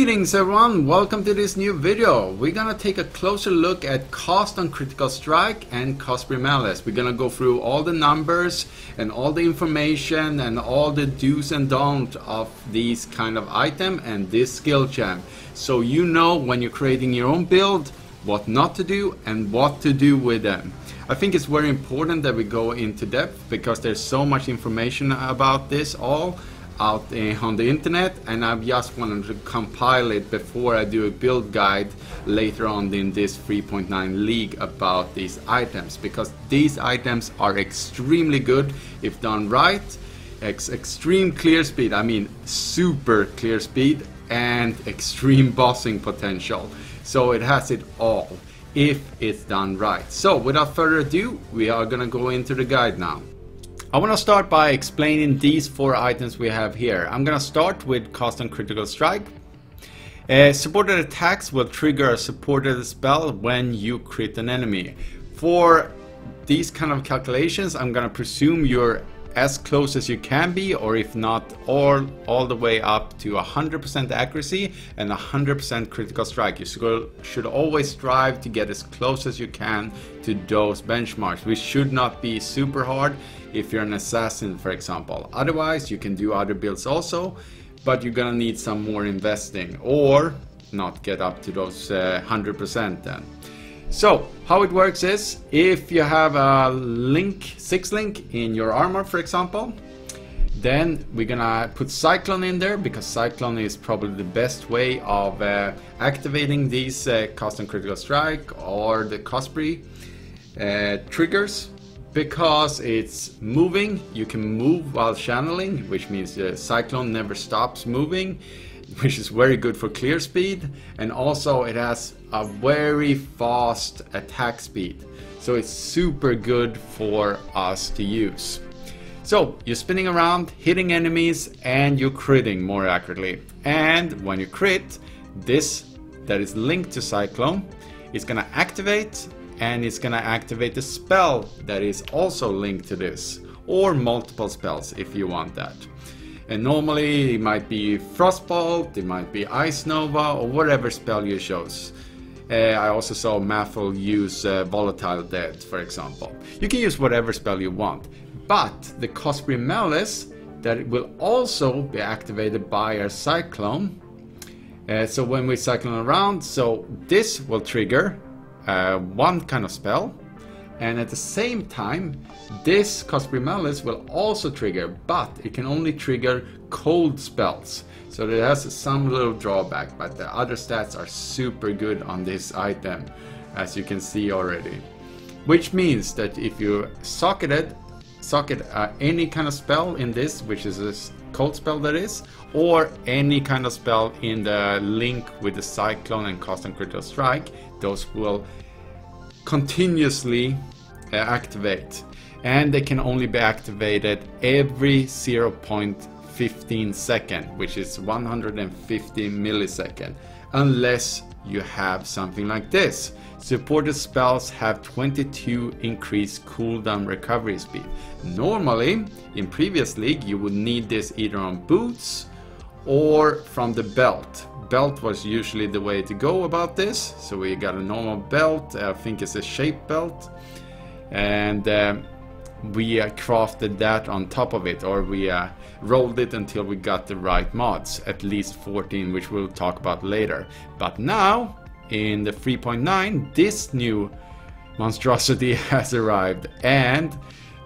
Greetings everyone, welcome to this new video. We're gonna take a closer look at cost on critical strike and Cospri Malice. We're gonna go through all the numbers and all the information and all the do's and don'ts of these kind of item and this skill champ. So you know when you're creating your own build, what not to do and what to do with them. I think it's very important that we go into depth because there's so much information about this all out on the internet, and I just wanted to compile it before I do a build guide later on in this 3.9 league about these items, because these items are extremely good if done right. Extreme clear speed, I mean super clear speed, and extreme bossing potential. So it has it all if it's done right. So without further ado, we are gonna go into the guide now. I want to start by explaining these four items we have here. I'm going to start with cost on critical strike. Supported attacks will trigger a supported spell when you crit an enemy. For these kind of calculations, I'm going to presume you're as close as you can be, or if not all the way up to 100% accuracy and 100% critical strike. You should always strive to get as close as you can to those benchmarks, which should not be super hard if you're an assassin, for example. Otherwise you can do other builds also, but you're gonna need some more investing or not get up to those 100% then. So how it works is, if you have a link, 6 link in your armor, for example, then we're gonna put Cyclone in there, because Cyclone is probably the best way of activating these cost and critical strike or the Cospri triggers, because it's moving. You can move while channeling, which means the Cyclone never stops moving, which is very good for clear speed, and also it has a very fast attack speed, so it's super good for us to use. So you're spinning around, hitting enemies, and you're critting more accurately. And when you crit, this that is linked to Cyclone is gonna activate, and it's gonna activate the spell that is also linked to this, or multiple spells if you want that. And normally it might be Frostbolt, it might be Ice Nova, or whatever spell you chose. I also saw Mathel use Volatile Death, for example. You can use whatever spell you want, but the Cospri Malice, that will also be activated by our Cyclone. So when we cyclone around, so this will trigger one kind of spell, and at the same time this Cospri Malice will also trigger, but it can only trigger cold spells. So it has some little drawback, but the other stats are super good on this item, as you can see already. Which means that if you socket any kind of spell in this, which is a cold spell that is, or any kind of spell in the link with the Cyclone and cost and critical strike, those will continuously activate, and they can only be activated every 0.15 second, which is 150 millisecond, unless you have something like this. Supported spells have 22 increased cooldown recovery speed. Normally in previous league you would need this either on boots or from the belt. Belt was usually the way to go about this. So we got a normal belt, I think it's a shape belt, and we crafted that on top of it, or we rolled it until we got the right mods, at least 14, which we'll talk about later. But now in the 3.9 this new monstrosity has arrived, and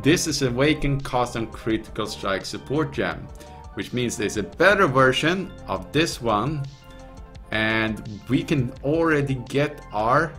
this is Awakened Cost on Critical Strike Support Gem, which means there's a better version of this one, and we can already get our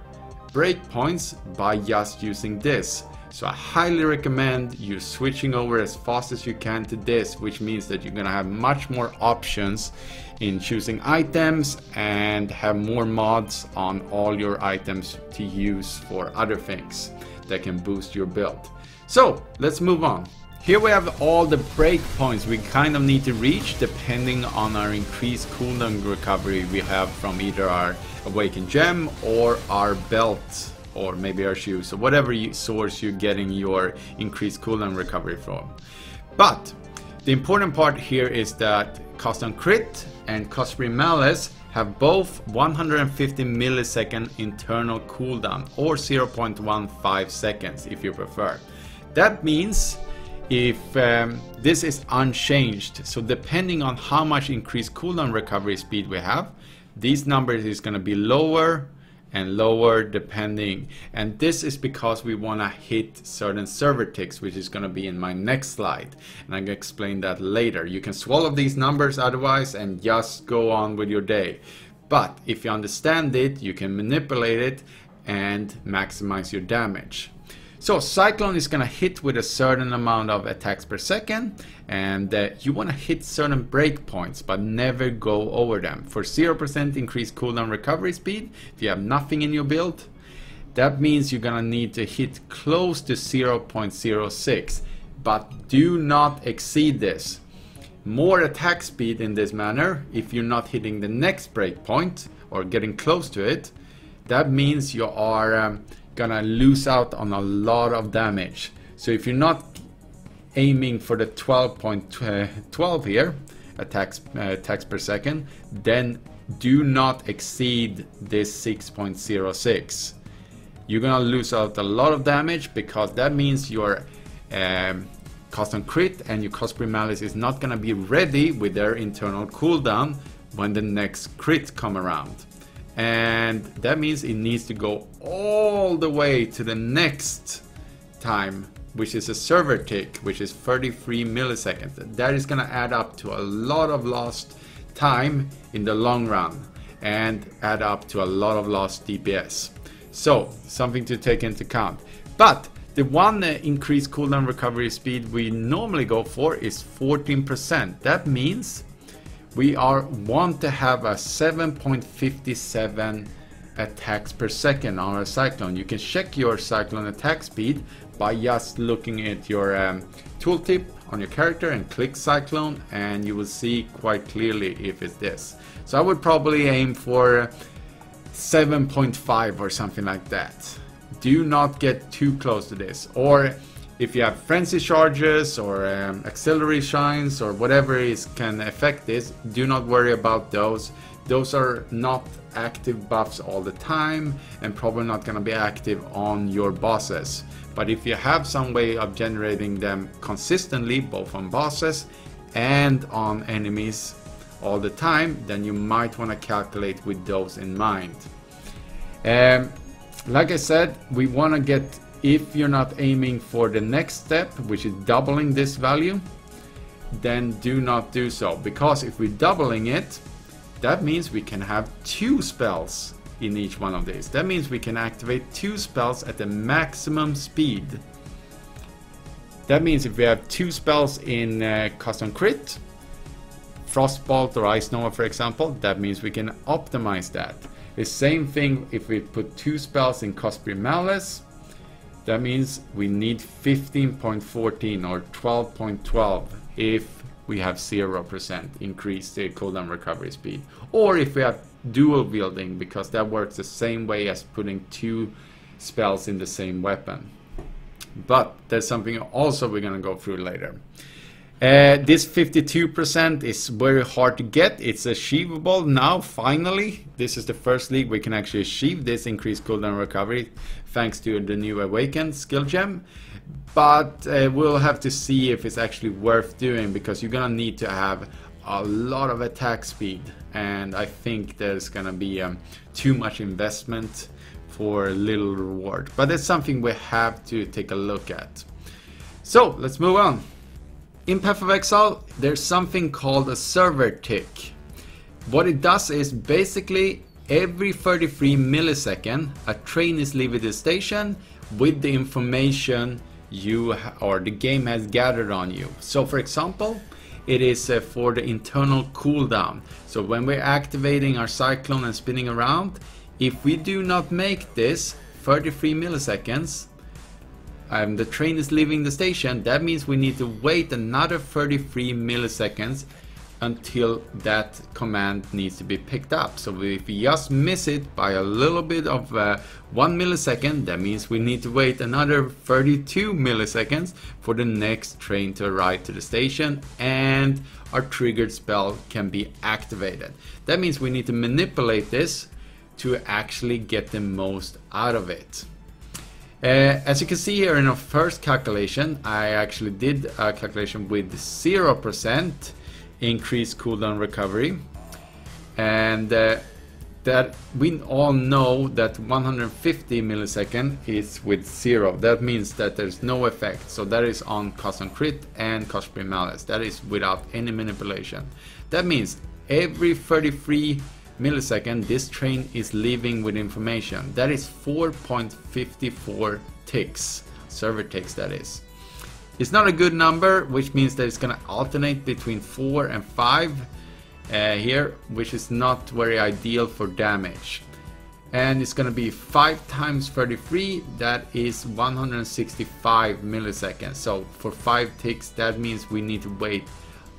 breakpoints by just using this. So I highly recommend you switching over as fast as you can to this, which means that you're gonna have much more options in choosing items and have more mods on all your items to use for other things that can boost your build. So let's move on. Here we have all the breakpoints we kind of need to reach depending on our increased cooldown recovery we have from either our Awakened Gem or our belt, or maybe our shoes, or whatever source you're getting your increased cooldown recovery from. But The important part here is that Cost on Crit and Cospri Malice have both 150 millisecond internal cooldown, or 0.15 seconds if you prefer. That means if this is unchanged, so depending on how much increased cooldown recovery speed we have, these numbers is going to be lower and lower depending, and this is because we want to hit certain server ticks, which is going to be in my next slide, and I'm going to explain that later. You can swallow these numbers otherwise and just go on with your day, but if you understand it, you can manipulate it and maximize your damage. So Cyclone is going to hit with a certain amount of attacks per second, and you want to hit certain breakpoints but never go over them. For 0% increased cooldown recovery speed, if you have nothing in your build, that means you're going to need to hit close to 0.06, but do not exceed this. More attack speed in this manner, if you're not hitting the next breakpoint or getting close to it, that means you are gonna lose out on a lot of damage. So if you're not aiming for the 12.12 here attacks per second, then do not exceed this 6.06. You're gonna lose out a lot of damage, because that means your Cost on Crit and your Cospri Malice is not gonna be ready with their internal cooldown when the next crit come around. And that means it needs to go all the way to the next time, which is a server tick, which is 33 milliseconds. That is going to add up to a lot of lost time in the long run and add up to a lot of lost DPS. So something to take into account. But the one increased cooldown recovery speed we normally go for is 14%. That means we want to have a 7.57 attacks per second on our Cyclone. You can check your Cyclone attack speed by just looking at your tooltip on your character and click Cyclone, and you will see quite clearly if it's this. So I would probably aim for 7.5 or something like that. Do not get too close to this. Or if you have frenzy charges or auxiliary shines or whatever can affect this, do not worry about those. Those are not active buffs all the time and probably not going to be active on your bosses. But if you have some way of generating them consistently, both on bosses and on enemies all the time, then you might want to calculate with those in mind. Like I said, we want to get, if you're not aiming for the next step, which is doubling this value, then do not do so. Because if we're doubling it, that means we can have 2 spells in each one of these. That means we can activate 2 spells at the maximum speed. That means if we have 2 spells in Cost on Crit, Frostbolt or Ice Nova for example, that means we can optimize that. The same thing if we put 2 spells in Cospri Malice. That means we need 15.14 or 12.12 if we have 0% increased cooldown recovery speed. Or if we have dual wielding, because that works the same way as putting 2 spells in the same weapon. But there's something also we're going to go through later. This 52% is very hard to get. It's achievable now, finally. This is the first league we can actually achieve this increased cooldown recovery thanks to the new Awakened skill gem. But we'll have to see if it's actually worth doing, because you're gonna need to have a lot of attack speed, and I think there's gonna be too much investment for little reward. But it's something we have to take a look at. So let's move on. In Path of Exile, there's something called a server tick. What it does is basically every 33 milliseconds a train is leaving the station with the information you or the game has gathered on you. So for example, it is for the internal cooldown. So when we're activating our Cyclone and spinning around, if we do not make this 33 milliseconds, the train is leaving the station, that means we need to wait another 33 milliseconds until that command needs to be picked up. So if we just miss it by a little bit of 1 millisecond, that means we need to wait another 32 milliseconds for the next train to arrive to the station, and our triggered spell can be activated. That means we need to manipulate this to actually get the most out of it. As you can see here in our first calculation, I actually did a calculation with 0% increased cooldown recovery, and that we all know that 150 millisecond is with 0. That means that there's no effect. So that is on cost on crit and Cospri Malice. That is without any manipulation. That means every 33 millisecond this train is leaving with information. That is 4.54 ticks, server ticks that is. It's not a good number, which means that it's going to alternate between 4 and 5 here, which is not very ideal for damage. And it's going to be 5 times 33, that is 165 milliseconds. So for 5 ticks, that means we need to wait.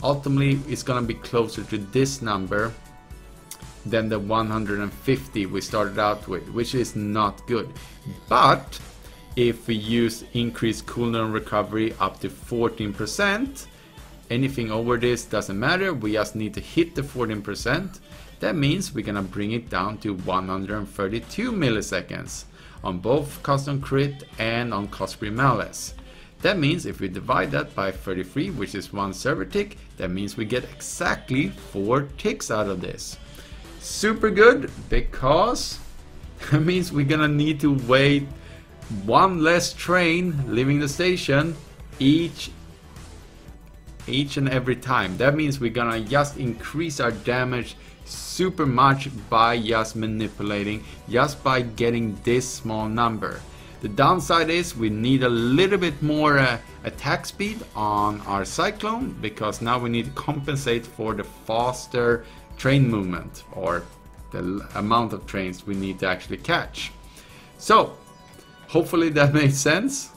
Ultimately, it's going to be closer to this number than the 150 we started out with, which is not good. But if we use increased cooldown recovery up to 14%, anything over this doesn't matter, we just need to hit the 14%. That means we're gonna bring it down to 132 milliseconds on both custom crit and on Cospri Malice. That means if we divide that by 33, which is 1 server tick, that means we get exactly 4 ticks out of this. Super good, because that means we're gonna need to wait 1 less train leaving the station each and every time. That means we're gonna just increase our damage super much by just manipulating, just by getting this small number. The downside is we need a little bit more attack speed on our Cyclone, because now we need to compensate for the faster train movement, or the amount of trains we need to actually catch. So hopefully that makes sense.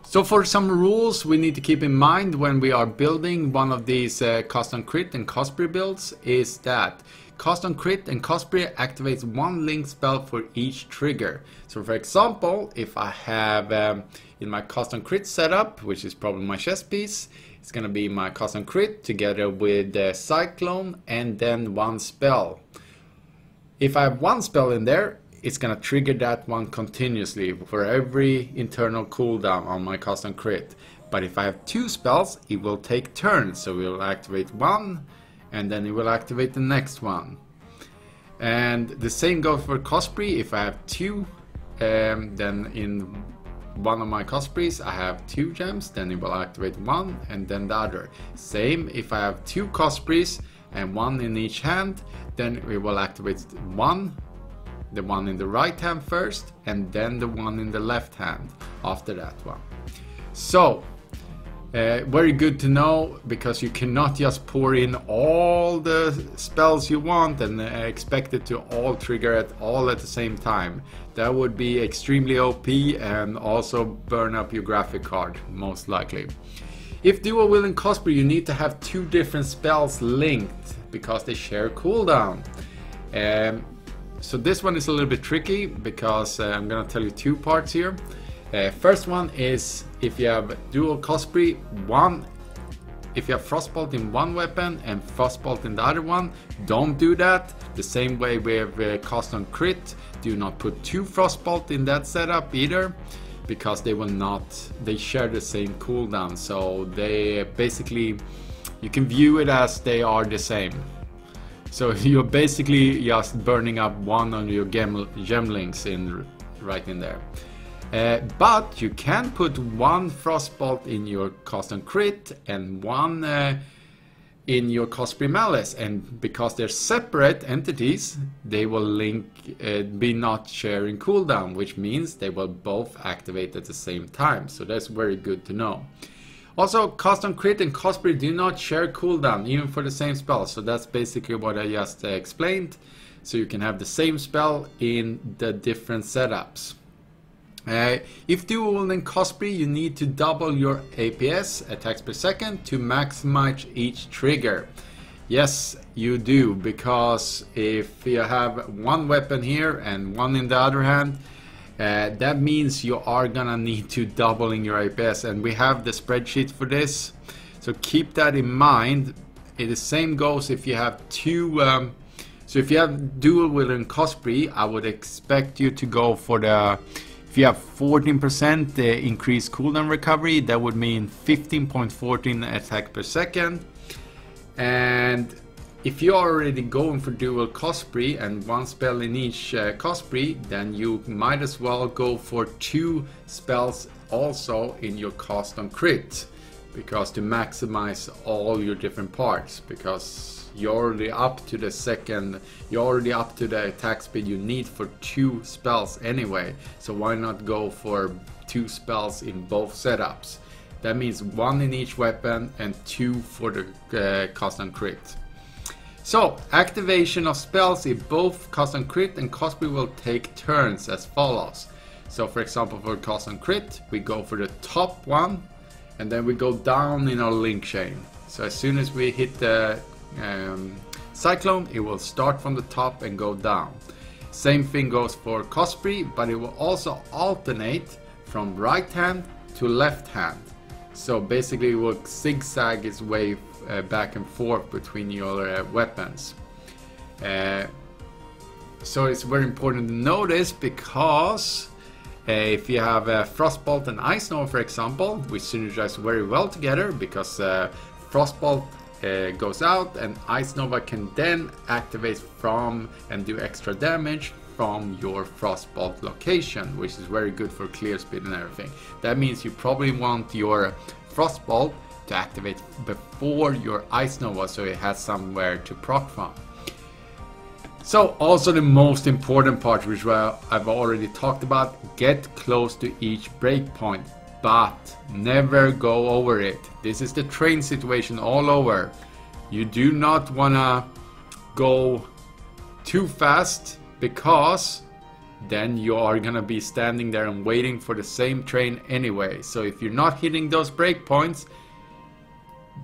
So for some rules we need to keep in mind when we are building one of these custom crit and Cospri builds is that custom crit and Cospri activates 1 link spell for each trigger. So for example, if I have in my custom crit setup, which is probably my chess piece, it's gonna be my custom crit together with the Cyclone and then 1 spell. If I have 1 spell in there, it's gonna trigger that one continuously for every internal cooldown on my custom crit. But if I have 2 spells, it will take turns. So we will activate 1 and then it will activate the next one. And the same goes for Cospri. If I have 2, then in one of my Cospris I have 2 gems, then it will activate 1 and then the other. Same if I have 2 Cospris and 1 in each hand, then we will activate 1, the one in the right hand first, and then the one in the left hand after that one. So very good to know, because you cannot just pour in all the spells you want and expect it to all trigger at the same time. That would be extremely OP and also burn up your graphic card, most likely. If dual wielding Cospri, you need to have 2 different spells linked because they share cooldown. So this one is a little bit tricky, because I'm gonna tell you 2 parts here. First one is if you have dual Cospri, if you have Frostbolt in one weapon and Frostbolt in the other one, don't do that. The same way we have custom crit, do not put 2 Frostbolt in that setup either, because they share the same cooldown. So they basically, you can view it as they are the same. So you're basically just burning up 1 on your gem links right in there. But you can put 1 Frostbolt in your custom crit and 1 in your Cospri Malice, and because they're separate entities, they will be not sharing cooldown, which means they will both activate at the same time. So that's very good to know. Also, custom crit and Cospri do not share cooldown, even for the same spell. So that's basically what I just explained. So you can have the same spell in the different setups. If dual in Cospri, you need to double your APS, attacks per second, to maximize each trigger. Yes, you do, because if you have one weapon here and one in the other hand, that means you are gonna need to doubling your APS, and we have the spreadsheet for this, so keep that in mind. The same goes if you have two. So if you have dual wielding Cospri, I would expect you to go for the. If you have 14% increased cooldown recovery, that would mean 15.14 attack per second. And if you're already going for dual Cospri and one spell in each Cospri, then you might as well go for 2 spells also in your cost on crit, because to maximize all your different parts, because you're already up to the second, you're already up to the attack speed you need for 2 spells anyway, so why not go for 2 spells in both setups? That means 1 in each weapon and 2 for the cost on crit. So activation of spells in both cost on crit and Cospri will take turns as follows. So for example, for cost on crit, we go for the top one and then we go down in our link chain. So as soon as we hit the cyclone, it will start from the top and go down. Same thing goes for Cospri, but it will also alternate from right hand to left hand. So basically it will zigzag its way back and forth between your weapons. So it's very important to notice, because if you have Frostbolt and Ice Nova, for example, which synergize very well together, because Frostbolt goes out and Ice Nova can then activate from and do extra damage from your Frostbolt location, which is very good for clear speed and everything. That means you probably want your Frostbolt to activate before your Ice Nova, so it has somewhere to proc from. So also the most important part, which I've already talked about, get close to each breakpoint, but never go over it. This is the train situation all over. You do not wanna go too fast, because then you are gonna be standing there and waiting for the same train anyway. So if you're not hitting those breakpoints,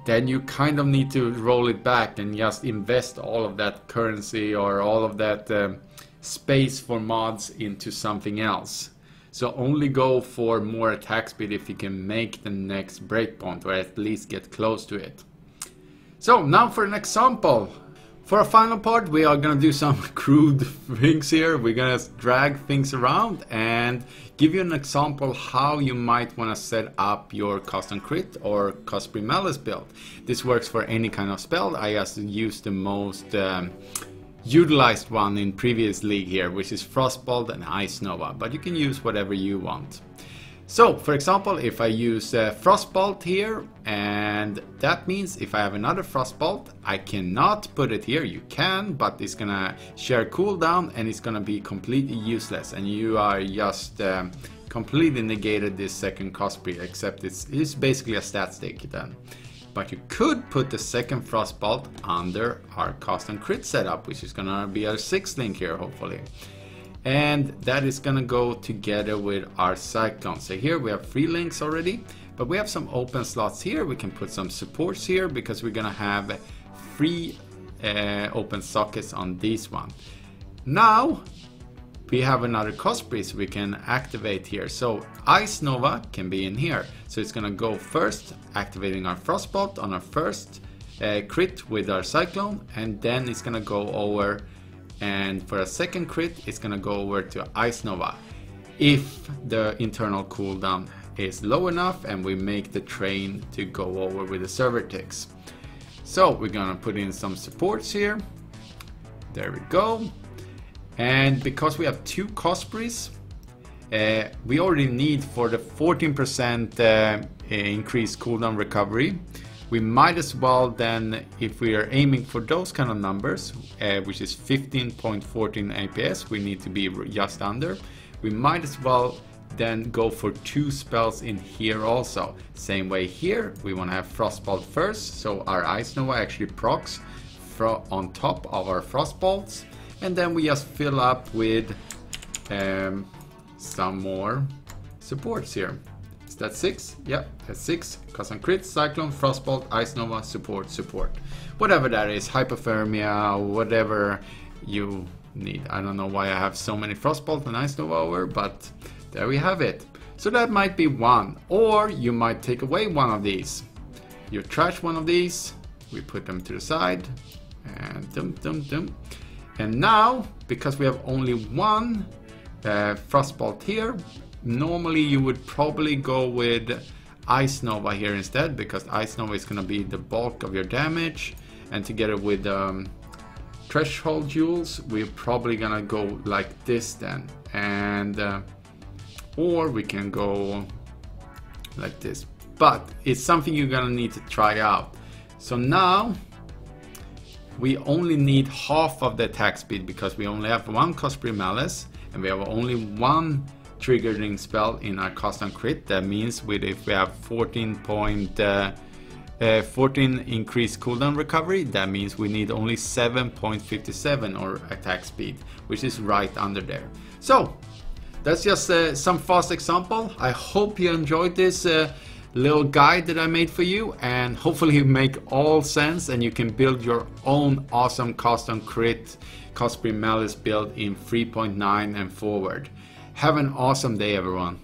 then you kind of need to roll it back and just invest all of that currency or all of that space for mods into something else. So only go for more attack speed if you can make the next breakpoint, or at least get close to it. So now for an example. For our final part, we are gonna do some crude things here. We're gonna drag things around and give you an example how you might wanna set up your cost on crit or Cospri Malice build. This works for any kind of spell. I just used the most utilized one in previous league here, which is Frostbolt and Ice Nova, but you can use whatever you want. So for example, if I use Frostbolt here, and that means if I have another Frostbolt, I cannot put it here. You can, but it's gonna share cooldown and it's gonna be completely useless, and you are just completely negated this second Cospri, except it's basically a stat stick then. But you could put the second Frostbolt under our cost and crit setup, which is gonna be our 6th link here hopefully. And that is gonna go together with our cyclone. So here we have 3 links already, but we have some open slots here. We can put some supports here because we're gonna have 3 open sockets on this one. Now we have another Cospri, so we can activate here. So Ice Nova can be in here. So it's gonna go first, activating our Frostbolt on our first crit with our cyclone, and then it's gonna go over, and for a second crit it's gonna go over to Ice Nova if the internal cooldown is low enough and we make the train to go over with the server ticks. So we're gonna put in some supports here. There we go. And because we have 2 Cospris, we already need for the 14% increased cooldown recovery. We might as well then, if we are aiming for those kind of numbers, which is 15.14 APS, we need to be just under. We might as well then go for 2 spells in here also. Same way here, we want to have Frostbolt first, so our Ice Nova actually procs on top of our Frostbolts, and then we just fill up with some more supports here. Is that 6? Yep, that's 6. Custom crit, cyclone, frostbolt, ice nova, support. Whatever that is, hypothermia, whatever you need. I don't know why I have so many frostbolt and ice nova over, but there we have it. So that might be one, or you might take away one of these. You trash one of these, we put them to the side, and dum. And now, because we have only one frostbolt here, normally you would probably go with ice nova here instead, because ice nova is going to be the bulk of your damage, and together with threshold jewels, we're probably going to go like this then, and or we can go like this, but it's something you're gonna need to try out. So now we only need half of the attack speed, because we only have one Cospri Malice and we have only one triggering spell in our custom crit. That means if we have 14 increased cooldown recovery, that means we need only 7.57 or attack speed, which is right under there. So that's just some fast example. I hope you enjoyed this little guide that I made for you, and hopefully it make all sense and you can build your own awesome custom crit Cospri Malice build in 3.9 and forward. Have an awesome day, everyone.